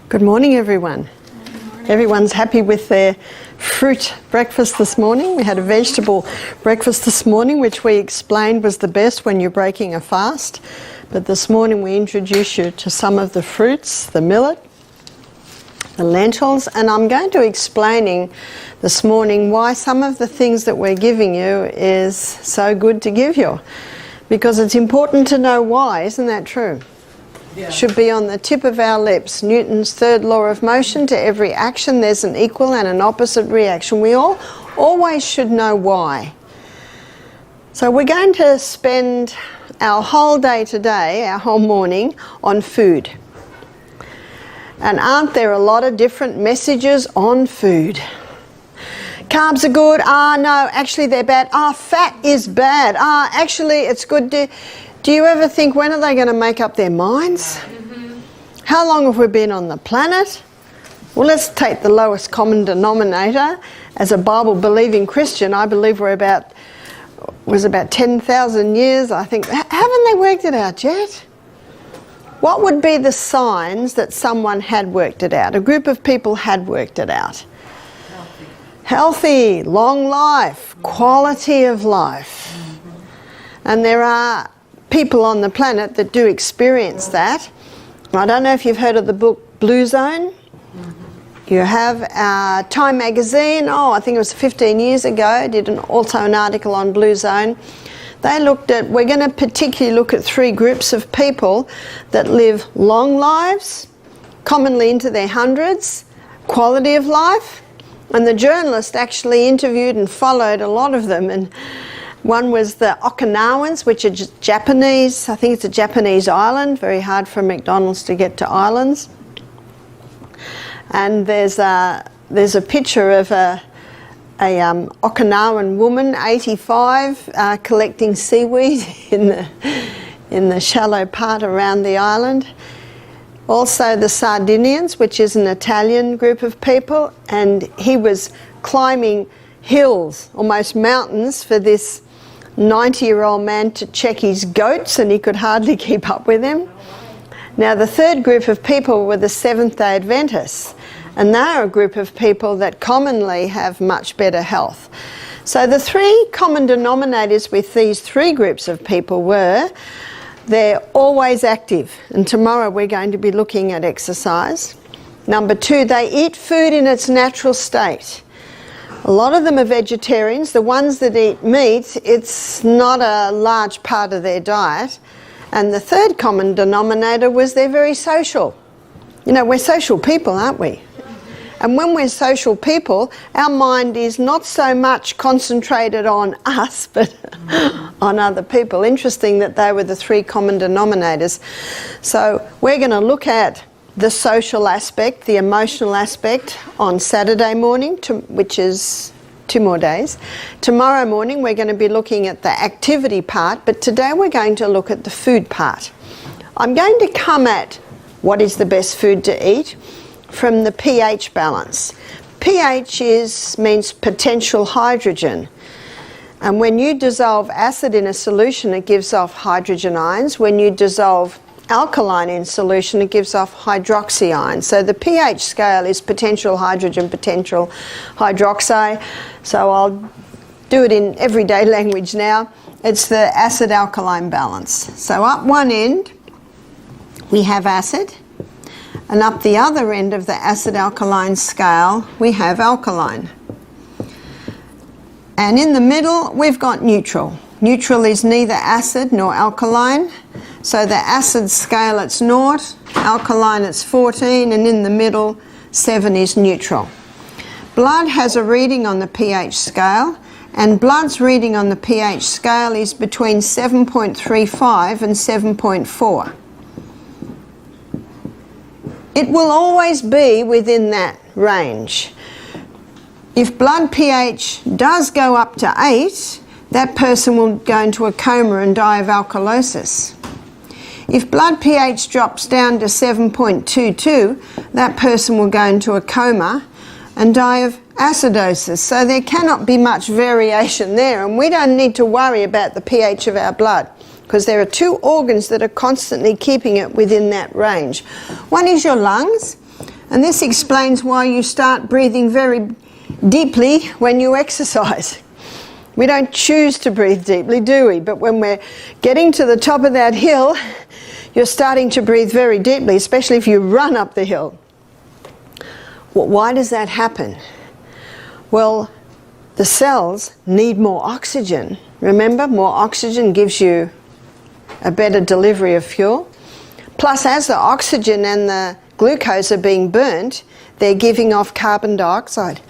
Good morning, everyone. Everyone's happy with their fruit breakfast this morning. We had a vegetable breakfast this morning, which we explained was the best when you're breaking a fast. But this morning we introduce you to some of the fruits, the millet, the lentils, and I'm going to explaining this morning why some of the things that we're giving you is so good to give you. Because it's important to know why, isn't that true? Yeah. Should be on the tip of our lips. Newton's third law of motion: to every action there's an equal and an opposite reaction. We all always should know why. So we're going to spend our whole day today, our whole morning, on food. And aren't there a lot of different messages on food? Carbs are good. No, actually they're bad. Fat is bad. Actually it's good. Do you ever think, when are they going to make up their minds? How long have we been on the planet? Well, let's take the lowest common denominator. As a Bible-believing Christian, I believe was about 10,000 years, I think. Haven't they worked it out yet? What would be the signs that someone had worked it out? A group of people had worked it out. Healthy, long life, quality of life. And there are people on the planet that do experience that. I don't know if you've heard of the book Blue Zone. You have Time magazine, I think it was 15 years ago, did also an article on Blue Zone. They looked at, we're going to particularly look at 3 groups of people that live long lives, commonly into their hundreds, quality of life, and the journalist actually interviewed and followed a lot of them. And one was the Okinawans, which are Japanese. I think it's a Japanese island. Very hard for McDonald's to get to islands. And there's a picture of a Okinawan woman, 85, collecting seaweed in the shallow part around the island. Also the Sardinians, which is an Italian group of people, and he was climbing hills, almost mountains, for this 90-year-old man to check his goats, and he could hardly keep up with him. Now the third group of people were the Seventh-day Adventists, and they're a group of people that commonly have much better health. So the 3 common denominators with these 3 groups of people were, they're always active, and tomorrow we're going to be looking at exercise. Number 2, they eat food in its natural state. A lot of them are vegetarians. The ones that eat meat, it's not a large part of their diet. And the third common denominator was they're very social. You know, we're social people, aren't we? And when we're social people, our mind is not so much concentrated on us, but on other people. Interesting that they were the 3 common denominators. So we're going to look at the social aspect, the emotional aspect on Saturday morning, which is 2 more days. Tomorrow morning we're going to be looking at the activity part, but today we're going to look at the food part. I'm going to come at what is the best food to eat from the pH balance. pH means potential hydrogen. And when you dissolve acid in a solution, it gives off hydrogen ions. When you dissolve alkaline in solution, it gives off hydroxy ions. So the pH scale is potential hydrogen, potential hydroxy. So I'll do it in everyday language now. It's the acid-alkaline balance. So up one end, we have acid. And up the other end of the acid-alkaline scale, we have alkaline. And in the middle, we've got neutral. Neutral is neither acid nor alkaline. So the acid scale, it's 0, alkaline, it's 14, and in the middle, 7 is neutral. Blood has a reading on the pH scale, and blood's reading on the pH scale is between 7.35 and 7.4. It will always be within that range. If blood pH does go up to 8, that person will go into a coma and die of alkalosis. If blood pH drops down to 7.22, that person will go into a coma and die of acidosis. So there cannot be much variation there, and we don't need to worry about the pH of our blood, because there are 2 organs that are constantly keeping it within that range. One is your lungs, And this explains why you start breathing very deeply when you exercise. We don't choose to breathe deeply, do we? But when we're getting to the top of that hill, you're starting to breathe very deeply, especially if you run up the hill. Well, why does that happen? Well, the cells need more oxygen. Remember, more oxygen gives you a better delivery of fuel. Plus, as the oxygen and the glucose are being burnt, they're giving off carbon dioxide.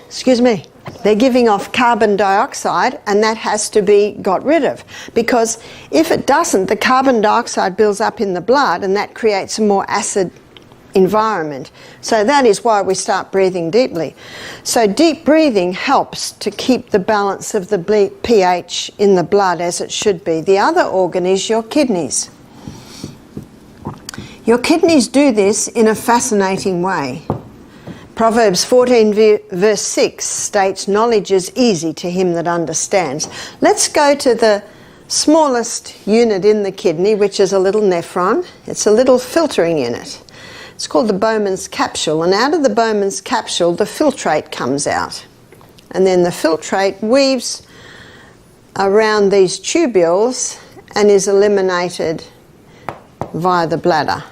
Excuse me. They're giving off carbon dioxide, and that has to be got rid of. Because if it doesn't, the carbon dioxide builds up in the blood, and that creates a more acid environment. So that is why we start breathing deeply. So deep breathing helps to keep the balance of the pH in the blood as it should be. The other organ is your kidneys. Your kidneys do this in a fascinating way. Proverbs 14 verse 6 states, "Knowledge is easy to him that understands." Let's go to the smallest unit in the kidney, which is a little nephron. It's a little filtering unit. It's called the Bowman's capsule, and out of the Bowman's capsule the filtrate comes out. And then the filtrate weaves around these tubules and is eliminated via the bladder.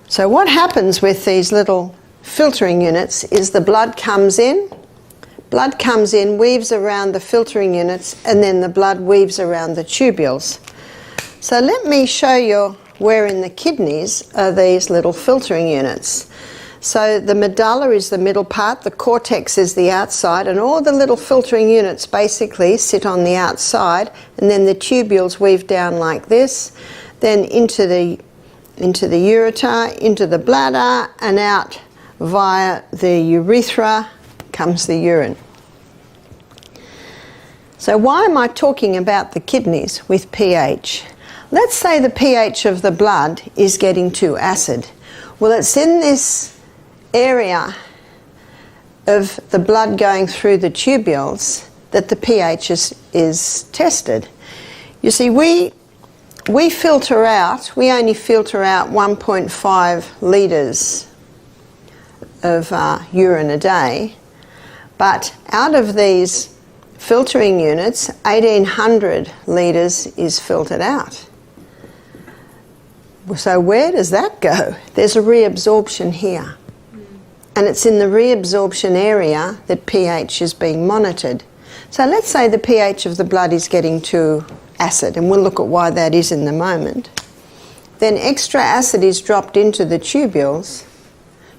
So what happens with these little filtering units is the blood comes in, weaves around the filtering units, and then the blood weaves around the tubules. So let me show you where in the kidneys are these little filtering units. So the medulla is the middle part, the cortex is the outside, and all the little filtering units basically sit on the outside, and then the tubules weave down like this, then into the ureter, into the bladder, and out via the urethra comes the urine. So why am I talking about the kidneys with pH? Let's say the pH of the blood is getting too acid. Well, it's in this area of the blood going through the tubules that the pH is tested. You see, we only filter out 1.5 litres of urine a day, but out of these filtering units, 1,800 litres is filtered out. So where does that go? There's a reabsorption here. And it's in the reabsorption area that pH is being monitored. So let's say the pH of the blood is getting too acid, and we'll look at why that is in a moment. Then extra acid is dropped into the tubules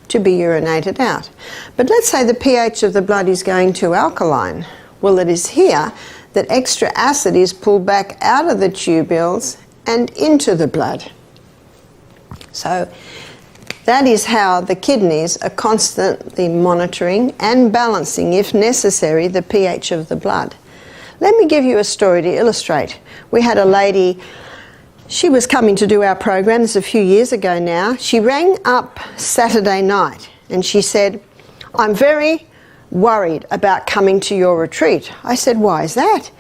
to be urinated out. But let's say the pH of the blood is going to alkaline. Well, it is here that extra acid is pulled back out of the tubules and into the blood. So that is how the kidneys are constantly monitoring and balancing, if necessary, the pH of the blood. Let me give you a story to illustrate. We had a lady, she was coming to do our program, this is a few years ago now. She rang up Saturday night and she said, "I'm very worried about coming to your retreat." I said, "Why is that?"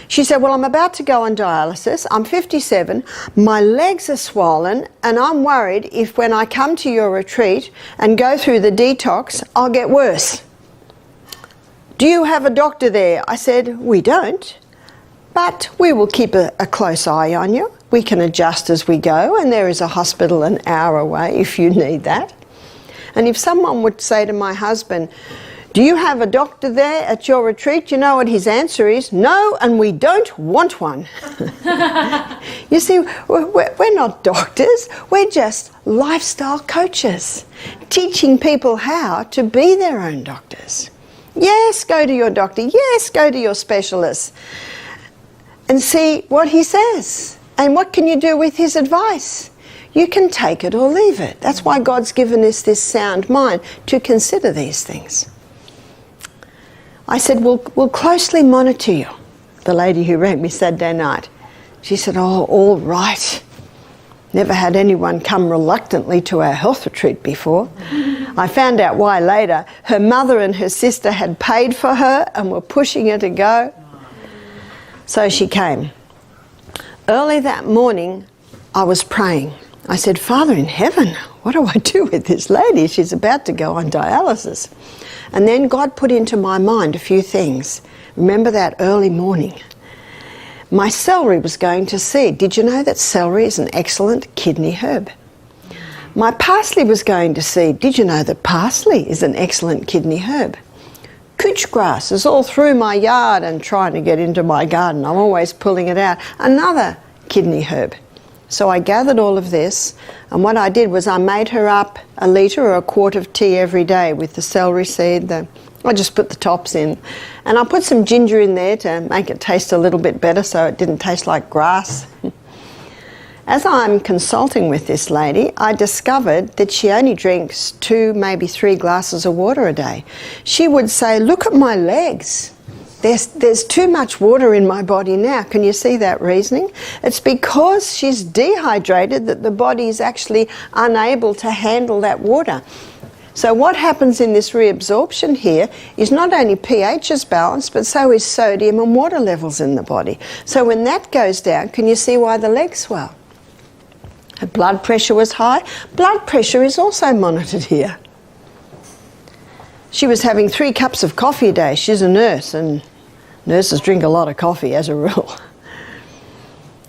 She said, "Well, I'm about to go on dialysis. I'm 57. My legs are swollen, and I'm worried if when I come to your retreat and go through the detox, I'll get worse. Do you have a doctor there?" I said, "We don't, but we will keep a close eye on you. We can adjust as we go, and there is a hospital an hour away if you need that." And if someone would say to my husband, "Do you have a doctor there at your retreat?" you know what his answer is? "No, and we don't want one." You see, we're not doctors. We're just lifestyle coaches, teaching people how to be their own doctors. Yes, go to your doctor. Yes, go to your specialist and see what he says. And what can you do with his advice? You can take it or leave it. That's why God's given us this sound mind to consider these things. I said, we'll closely monitor you. The lady who rang me Saturday night, she said, "Oh, all right. Never had anyone come reluctantly to our health retreat before." I found out why later. Her mother and her sister had paid for her and were pushing her to go. So she came. Early that morning, I was praying. I said, "Father in heaven, what do I do with this lady? She's about to go on dialysis. And then God put into my mind a few things. Remember that early morning? My celery was going to seed. Did you know that celery is an excellent kidney herb? My parsley was going to seed. Did you know that parsley is an excellent kidney herb? Couch grass is all through my yard and trying to get into my garden. I'm always pulling it out. Another kidney herb. So I gathered all of this, and what I did was I made her up a litre or a quart of tea every day with the celery seed. I just put the tops in. And I put some ginger in there to make it taste a little bit better so it didn't taste like grass. As I'm consulting with this lady, I discovered that she only drinks 2, maybe 3 glasses of water a day. She would say, look at my legs. There's too much water in my body now. Can you see that reasoning? It's because she's dehydrated that the body is actually unable to handle that water. So what happens in this reabsorption here is not only pH is balanced, but so is sodium and water levels in the body. So when that goes down, can you see why the legs swell? Her blood pressure was high. Blood pressure is also monitored here. She was having 3 cups of coffee a day. She's a nurse, and nurses drink a lot of coffee as a rule.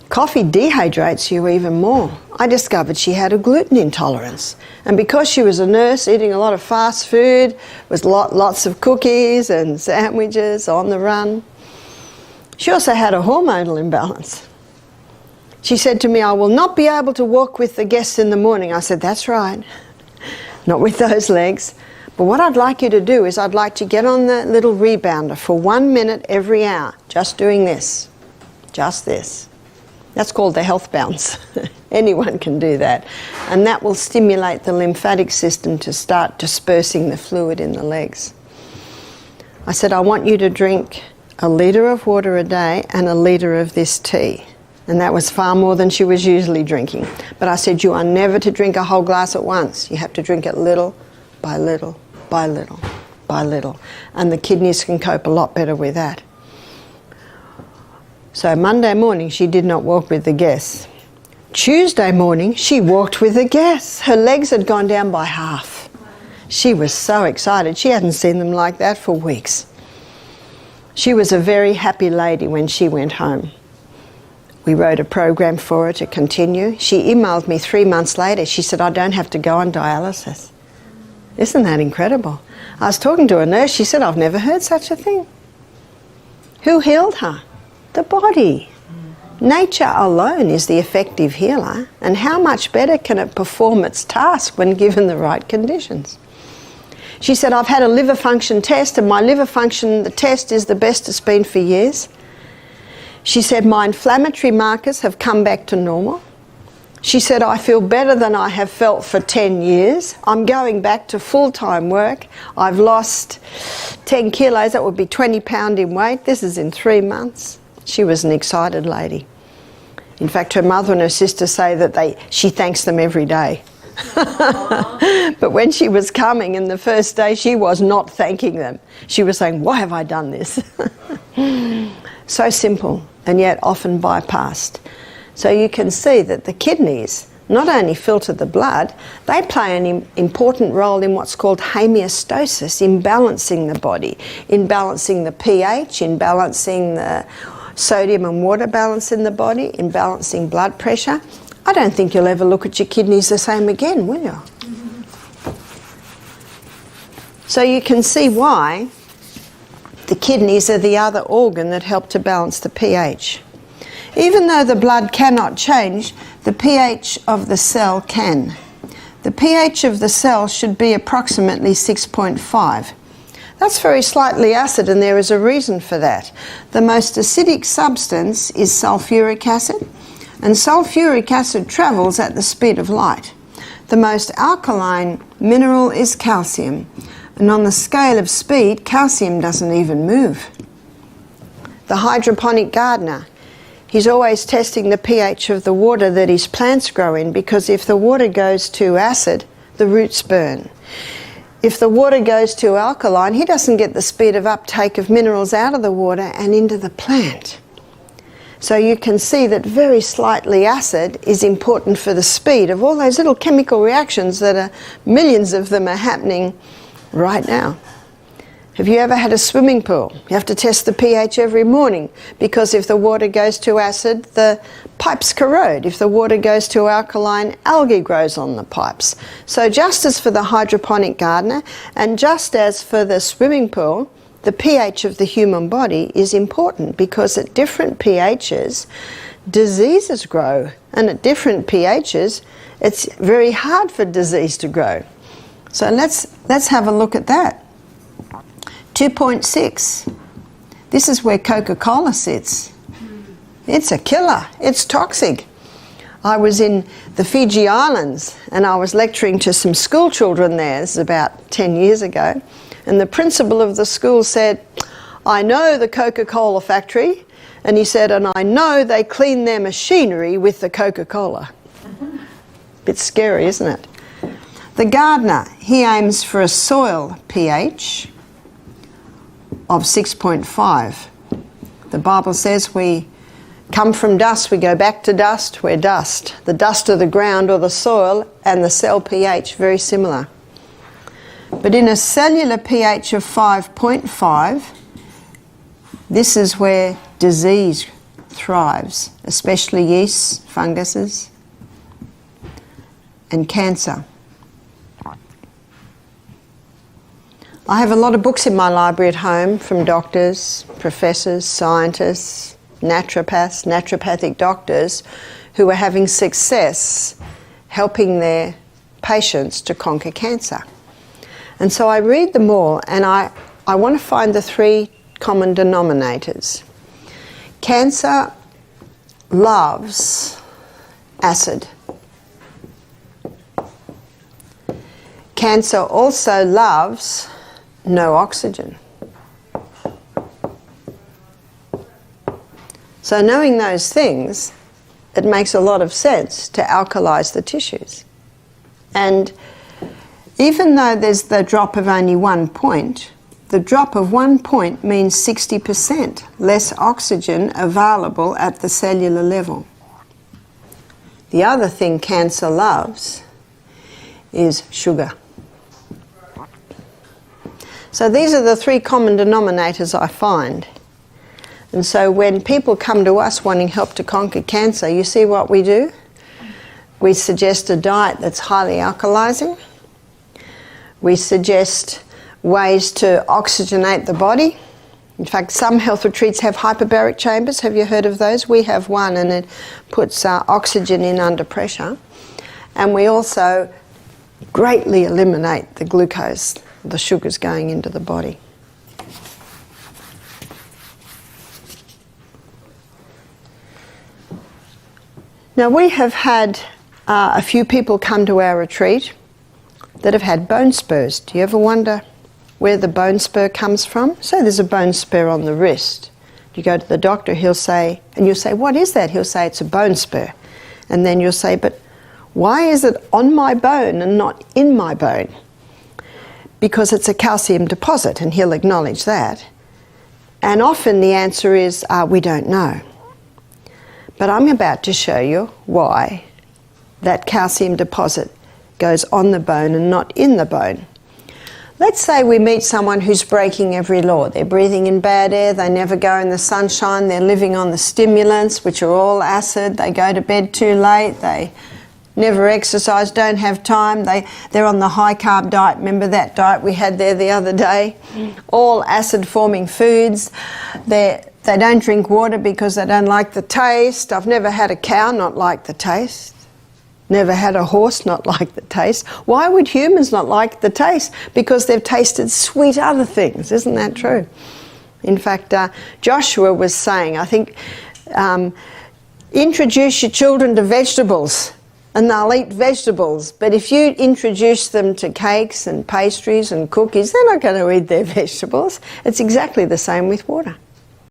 Coffee dehydrates you even more. I discovered she had a gluten intolerance. And because she was a nurse eating a lot of fast food, with lots of cookies and sandwiches on the run, she also had a hormonal imbalance. She said to me, I will not be able to walk with the guests in the morning. I said, that's right. Not with those legs. But what I'd like you to do is I'd like to get on the little rebounder for 1 minute every hour, just doing this, just this. That's called the health bounce. Anyone can do that. And that will stimulate the lymphatic system to start dispersing the fluid in the legs. I said, I want you to drink a litre of water a day and a litre of this tea. And that was far more than she was usually drinking. But I said, you are never to drink a whole glass at once. You have to drink it little by little, by little, by little. And the kidneys can cope a lot better with that. So Monday morning, she did not walk with the guests. Tuesday morning, she walked with the guests. Her legs had gone down by half. She was so excited. She hadn't seen them like that for weeks. She was a very happy lady when she went home. We wrote a program for her to continue. She emailed me 3 months later. She said, I don't have to go on dialysis. Isn't that incredible? I was talking to a nurse. She said, I've never heard such a thing. Who healed her? The body. Nature alone is the effective healer. And how much better can it perform its task when given the right conditions? She said, I've had a liver function test, and my liver function, the test is the best it's been for years. She said, my inflammatory markers have come back to normal. She said, I feel better than I have felt for 10 years. I'm going back to full-time work. I've lost 10 kilos. That would be 20 pounds in weight. This is in 3 months. She was an excited lady. In fact, her mother and her sister say that she thanks them every day. But when she was coming, and the first day, she was not thanking them. She was saying, why have I done this? So simple, and yet often bypassed. So you can see that the kidneys not only filter the blood, they play an important role in what's called homeostasis, in balancing the body, in balancing the pH, in balancing the sodium and water balance in the body, in balancing blood pressure. I don't think you'll ever look at your kidneys the same again, will you? So you can see why the kidneys are the other organ that help to balance the pH. Even though the blood cannot change, the pH of the cell can. The pH of the cell should be approximately 6.5. That's very slightly acid, and there is a reason for that. The most acidic substance is sulfuric acid, and sulfuric acid travels at the speed of light. The most alkaline mineral is calcium, and on the scale of speed, calcium doesn't even move. The hydroponic gardener, he's always testing the pH of the water that his plants grow in, because if the water goes too acid, the roots burn. If the water goes too alkaline, he doesn't get the speed of uptake of minerals out of the water and into the plant. So you can see that very slightly acid is important for the speed of all those little chemical reactions that are, millions of them are happening right now. Have you ever had a swimming pool? You have to test the pH every morning, because if the water goes to acid, the pipes corrode. If the water goes to alkaline, algae grows on the pipes. So just as for the hydroponic gardener, and just as for the swimming pool, the pH of the human body is important, because at different pHs, diseases grow. And at different pHs, it's very hard for disease to grow. So let's have a look at that. 2.6. This is where Coca-Cola sits. It's a killer. It's toxic. I was in the Fiji Islands and I was lecturing to some school children there. This is about 10 years ago. And the principal of the school said, I know the Coca-Cola factory. And he said, and I know they clean their machinery with the Coca-Cola. Bit scary, isn't it? The gardener, he aims for a soil pH of 6.5. The Bible says we come from dust, we go back to dust, we're dust. The dust of the ground or the soil and the cell pH, very similar. But in a cellular pH of 5.5, this is where disease thrives, especially yeasts, funguses, and cancer. I have a lot of books in my library at home from doctors, professors, scientists, naturopaths, naturopathic doctors who are having success helping their patients to conquer cancer. And so I read them all, and I want to find the three common denominators. Cancer loves acid. Cancer also loves no oxygen. So knowing those things, it makes a lot of sense to alkalize the tissues. And even though there's the drop of only 1 point, the drop of 1 point means 60% less oxygen available at the cellular level. The other thing cancer loves is sugar. So these are the three common denominators I find. And so when people come to us wanting help to conquer cancer, you see what we do? We suggest a diet that's highly alkalizing. We suggest ways to oxygenate the body. In fact, some health retreats have hyperbaric chambers. Have you heard of those? We have one, and it puts oxygen in under pressure. And we also greatly eliminate the glucose, the sugars going into the body. Now, we have had a few people come to our retreat that have had bone spurs. Do you ever wonder where the bone spur comes from? So there's a bone spur on the wrist. You go to the doctor, he'll say, and you'll say, what is that? He'll say, it's a bone spur. And then you'll say, but why is it on my bone and not in my bone? Because it's a calcium deposit, and he'll acknowledge that. And often the answer is, we don't know. But I'm about to show you why that calcium deposit goes on the bone and not in the bone. Let's say we meet someone who's breaking every law. They're breathing in bad air, they never go in the sunshine, they're living on the stimulants, which are all acid, they go to bed too late, they never exercise, don't have time, they're on the high carb diet. Remember that diet we had there the other day? All acid forming foods. They don't drink water because they don't like the taste. I've never had a cow not like the taste. Never had a horse not like the taste. Why would humans not like the taste? Because they've tasted sweet other things. Isn't that true? In fact, Joshua was saying, I think, introduce your children to vegetables and they'll eat vegetables. But if you introduce them to cakes and pastries and cookies, they're not going to eat their vegetables. It's exactly the same with water.